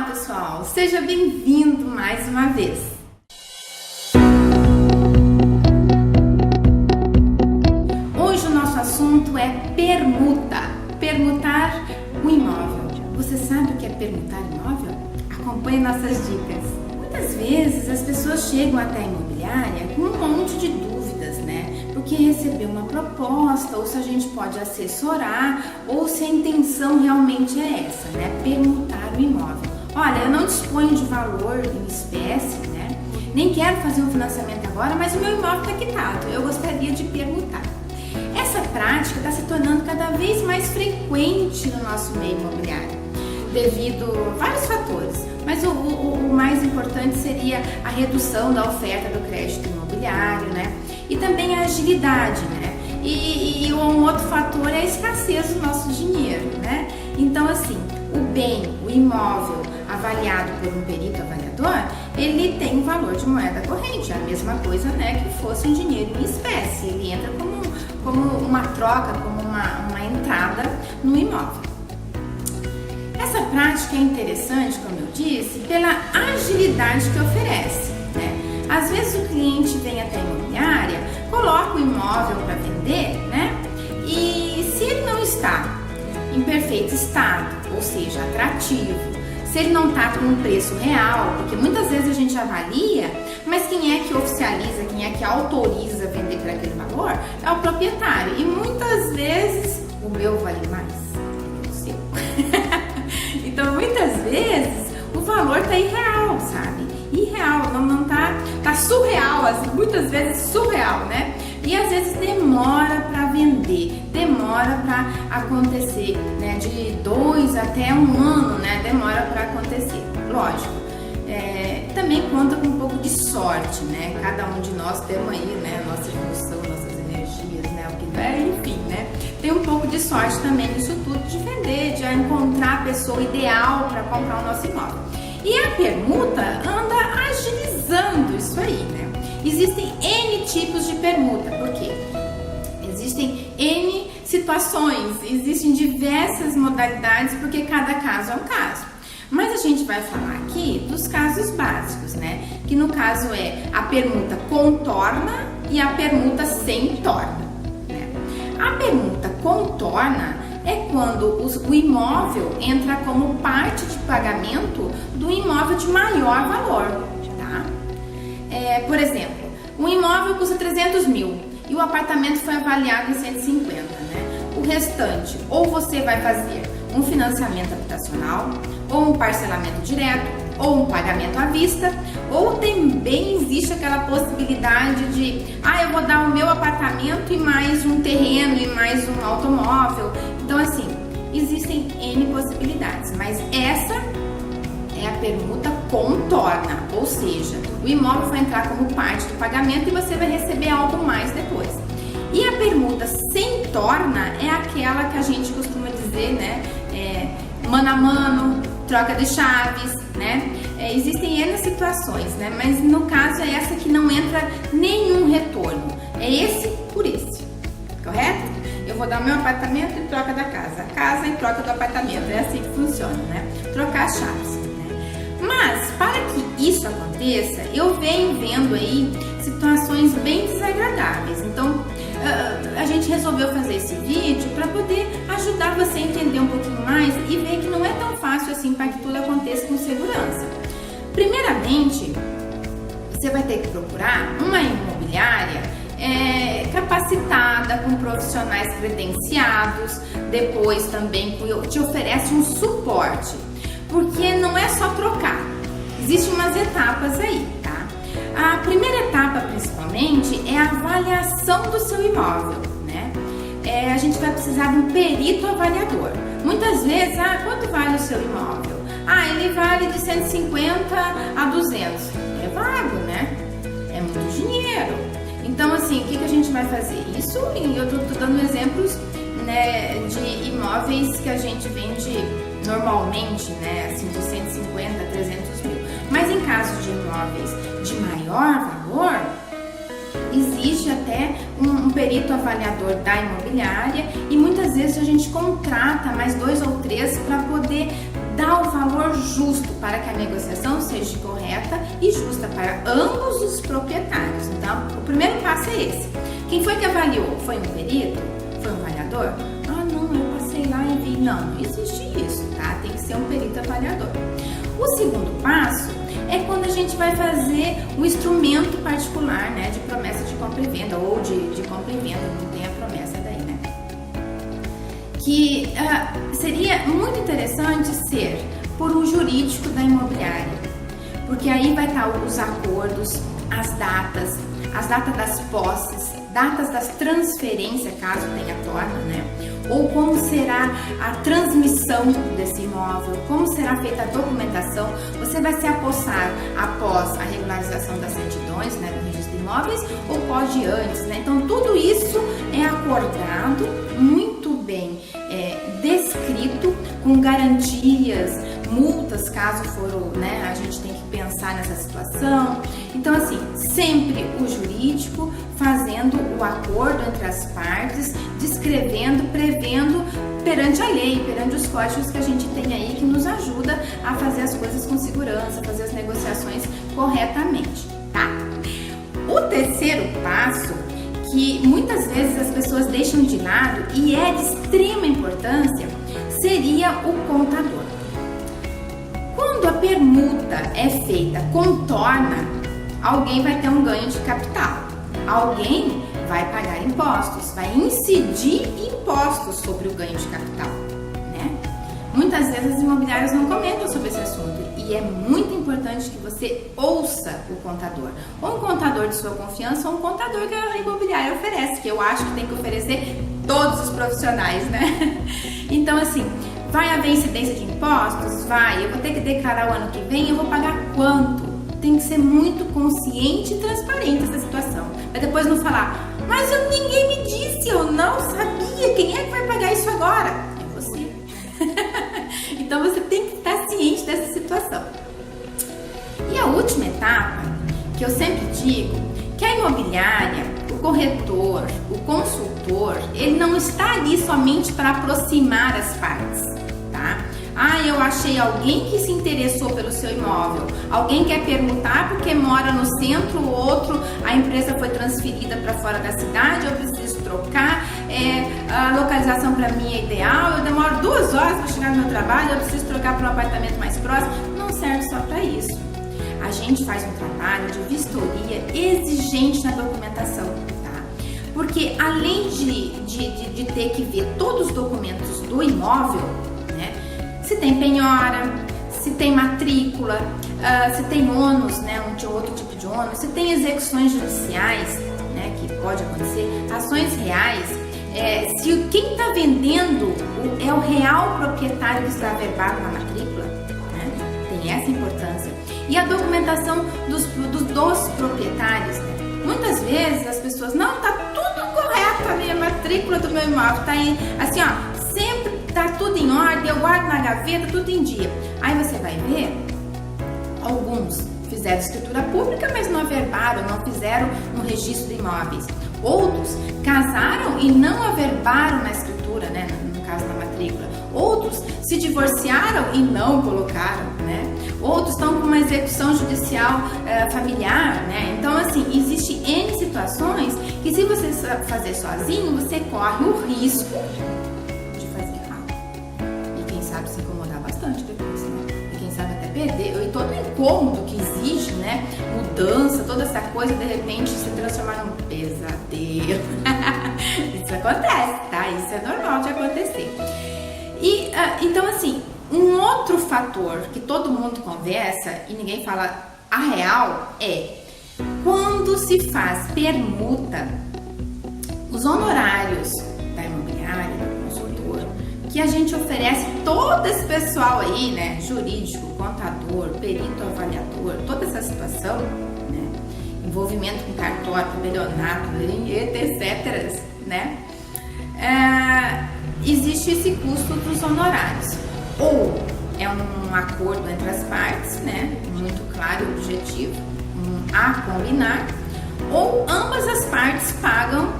pessoal, seja bem-vindo mais uma vez. Hoje o nosso assunto é permuta, permutar o imóvel. Você sabe o que é permutar imóvel? Acompanhe nossas dicas. Muitas vezes as pessoas chegam até a imobiliária com um monte de dúvidas, né? Porque recebeu uma proposta, ou se a gente pode assessorar, ou se a intenção realmente é essa, né? Permutar o imóvel. Olha, eu não disponho de valor em espécie, né? Nem quero fazer um financiamento agora, mas o meu imóvel está quitado. Eu gostaria de permutar. Essa prática está se tornando cada vez mais frequente no nosso meio imobiliário, devido a vários fatores. Mas o mais importante seria a redução da oferta do crédito imobiliário, né? E também a agilidade, né? E um outro fator é a escassez do nosso dinheiro, né? Então, assim, o bem, o imóvel avaliado por um perito avaliador, ele tem um valor de moeda corrente, é a mesma coisa, né, que fosse um dinheiro em espécie. Ele entra como uma troca, como uma entrada no imóvel. Essa prática é interessante, como eu disse, pela agilidade que oferece, né? Às vezes o cliente vem até a imobiliária, coloca o imóvel para vender, né? E se ele não está em perfeito estado, ou seja, atrativo, se ele não está com um preço real, porque muitas vezes a gente avalia, mas quem é que oficializa, quem é que autoriza vender por aquele valor é o proprietário. E muitas vezes o meu vale mais que o seu. Então muitas vezes o valor está irreal, sabe? Irreal, não tá surreal, assim, muitas vezes surreal, né? E às vezes demora para vender, demora para acontecer, né? De 2 até 1 ano, né? Demora para acontecer, lógico. Também conta com um pouco de sorte, né? Cada um de nós temos aí, né? Nossa evolução, nossas energias, né? O que é, enfim, né? Tem um pouco de sorte também nisso tudo de vender, de encontrar a pessoa ideal para comprar o nosso imóvel. E a permuta anda agilizando isso aí, né? Existem N tipos de permuta, por quê? Existem N situações, existem diversas modalidades, porque cada caso é um caso. Mas a gente vai falar aqui dos casos básicos, né? Que no caso é a permuta com torna e a permuta sem torna, né? A permuta com torna é quando o imóvel entra como parte de pagamento do imóvel de maior valor, tá? Por exemplo, um imóvel custa 300 mil e o apartamento foi avaliado em 150, né? O restante, ou você vai fazer um financiamento habitacional, ou um parcelamento direto, ou um pagamento à vista, ou também existe aquela possibilidade de, eu vou dar o meu apartamento e mais um terreno e mais um automóvel. Então, assim, existem N possibilidades, mas essa é a permuta com torna, ou seja, o imóvel vai entrar como parte do pagamento e você vai receber algo mais depois. E a permuta sem torna é aquela que a gente costuma dizer, né, mano a mano, troca de chaves, né? Existem N situações, né? Mas no caso é essa que não entra nenhum retorno. É esse por esse, correto? Eu vou dar o meu apartamento em troca da casa, a casa em troca do apartamento. É assim que funciona, né? Trocar as chaves, né? Mas para que isso aconteça, eu venho vendo aí situações bem desagradáveis. Então a gente resolveu fazer esse vídeo para poder ajudar você a entender um pouquinho mais e ver que não é tão fácil assim para que tudo aconteça com segurança. Primeiramente, você vai ter que procurar uma imobiliária capacitada, com profissionais credenciados, depois também te oferece um suporte, porque não é só trocar, existem umas etapas aí, tá? A primeira etapa, principalmente, é a avaliação do seu imóvel, né? A gente vai precisar de um perito avaliador. Muitas vezes, quanto vale o seu imóvel? Ele vale de 150 a 200. É vago, né? É muito dinheiro. Então, assim, o que a gente vai fazer? Isso, eu tô dando exemplos, né, de imóveis que a gente vende normalmente, né, assim, de 150 a 300 mil. Mas em caso de imóveis de maior valor, existe até um perito avaliador da imobiliária e muitas vezes a gente contrata mais 2 ou 3 para poder dar o valor justo para que a negociação seja correta e justa para ambos os proprietários. Então, o primeiro passo é esse. Quem foi que avaliou? Foi um perito? Foi um avaliador? Ah, não, eu passei lá e vi. Não, não existe isso, tá? Tem que ser um perito avaliador. O segundo passo é quando a gente vai fazer o instrumento particular, né, de promessa de compra e venda, ou de compra e venda, não tem a promessa daí, né? Que seria muito interessante ser por um jurídico da imobiliária, porque aí vai estar os acordos, as datas das posses, datas das transferências, caso tenha torna, né? Ou como será a transmissão desse imóvel, como será feita a documentação, você vai se apossar após a regularização das certidões, né, do registro de imóveis, ou pode antes, né? Então tudo isso é acordado, muito bem descrito, com garantias, multas, caso for, né, a gente tem que pensar nessa situação. Então, assim, sempre o jurídico fazendo o acordo entre as partes, descrevendo, prevendo perante a lei, perante os códigos que a gente tem aí, que nos ajuda a fazer as coisas com segurança, fazer as negociações corretamente, tá? O terceiro passo, que muitas vezes as pessoas deixam de lado e é de extrema importância, seria o contador. Quando a permuta é feita com torna, alguém vai ter um ganho de capital, alguém vai pagar impostos, vai incidir impostos sobre o ganho de capital, né? Muitas vezes as imobiliárias não comentam sobre esse assunto e é muito importante que você ouça o contador, ou um contador de sua confiança, ou um contador que a imobiliária oferece, que eu acho que tem que oferecer todos os profissionais, né? Então, assim, vai haver incidência de impostos? Vai. Eu vou ter que declarar o ano que vem, eu vou pagar quanto? Tem que ser muito consciente e transparente essa situação. Mas depois não falar, mas ninguém me disse, eu não sabia. Quem é que vai pagar isso agora? É você. Então você tem que estar ciente dessa situação. E a última etapa, que eu sempre digo, que a imobiliária, o corretor, o consultor, ele não está ali somente para aproximar as partes, tá? Ah, eu achei alguém que se interessou pelo seu imóvel, alguém quer permutar porque mora no centro, o outro, a empresa foi transferida para fora da cidade, eu preciso trocar, a localização para mim é ideal, eu demoro 2 horas para chegar no meu trabalho, eu preciso trocar para um apartamento mais próximo. Não serve só para isso. A gente faz um trabalho de vistoria exigente na documentação, tá? Porque além de ter que ver todos os documentos do imóvel, né? Se tem penhora, se tem matrícula, se tem ônus, né? Outro tipo de ônus, se tem execuções judiciais, né? Que pode acontecer, ações reais, se quem está vendendo é o real proprietário que está averbado na matrícula, né? Tem essa importância. E a documentação dos proprietários, né? Muitas vezes as pessoas, não, tá tudo correto ali, a matrícula do meu imóvel tá aí, assim, ó, sempre tá tudo em ordem, eu guardo na gaveta, tudo em dia. Aí você vai ver, alguns fizeram escritura pública, mas não averbaram, não fizeram um registro de imóveis. Outros casaram e não averbaram na escritura, né, no caso da matrícula. Outros se divorciaram e não colocaram, né? Outros estão com uma execução judicial familiar, né? Então, assim, existe N situações que se você fazer sozinho, você corre o risco de fazer errado. E quem sabe se incomodar bastante depois, né? E quem sabe até perder. E todo o incômodo que exige, né? Mudança, toda essa coisa, de repente se transformar num pesadelo. Isso acontece, tá? Isso é normal de acontecer. E, então, assim, um outro fator que todo mundo conversa e ninguém fala a real é quando se faz permuta, os honorários da imobiliária, do consultor, que a gente oferece todo esse pessoal aí, né, jurídico, contador, perito avaliador, toda essa situação, né, envolvimento com cartório, tabelionato, etc, né, existe esse custo dos honorários. Ou é um acordo entre as partes, né, muito claro e objetivo, a combinar, ou ambas as partes pagam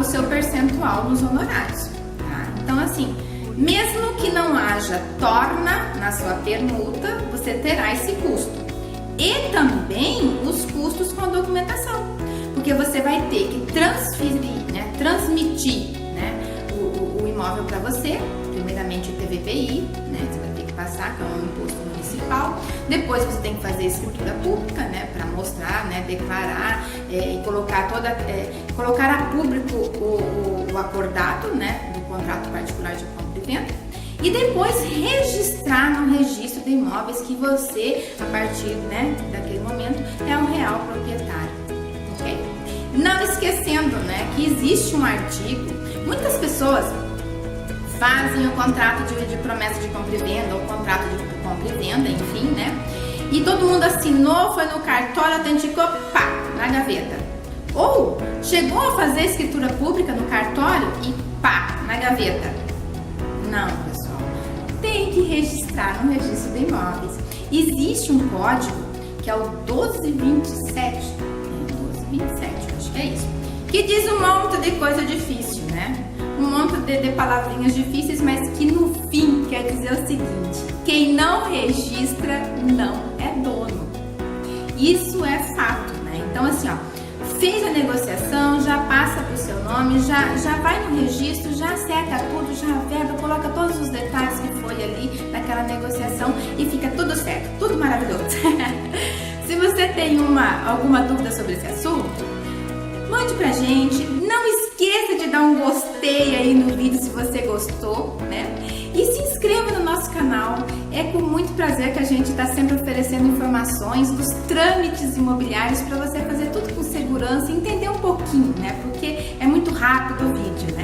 o seu percentual nos honorários, tá? Então, assim, Mesmo que não haja torna na sua permuta, você terá esse custo. E também os custos com a documentação, porque você vai ter que transmitir, o imóvel para você, primeiramente o TVPI, você vai ter que passar, que é um imposto municipal. Depois você tem que fazer escritura pública, para mostrar, declarar e colocar a público o acordado, do contrato particular de compra e venda. E depois registrar no registro de imóveis que você, a partir daquele momento, é o real proprietário, ok? Não esquecendo que existe um artigo, muitas pessoas fazem o contrato de promessa de compra e venda, ou contrato de compra e venda, enfim, e todo mundo assinou, foi no cartório, autenticou, pá, na gaveta. Ou chegou a fazer escritura pública no cartório e pá, na gaveta. Não, pessoal. Tem que registrar no registro de imóveis. Existe um código que é o 1227, 1227, acho que é isso, que diz um monte de coisa difícil, um monte de palavrinhas difíceis, mas que no fim quer dizer o seguinte: quem não registra não é dono. Isso é fato, Então assim, fez a negociação, já passa para o seu nome, já vai no registro, já acerta tudo, já verba, coloca todos os detalhes que foi ali naquela negociação e fica tudo certo, tudo maravilhoso. Se você tem alguma dúvida sobre esse assunto, mande pra gente. Não esqueça de dar um gostei aí no vídeo se você gostou, E se inscreva no nosso canal. É com muito prazer que a gente está sempre oferecendo informações dos trâmites imobiliários para você fazer tudo com segurança e entender um pouquinho, Porque é muito rápido o vídeo,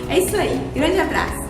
É isso aí. Grande abraço!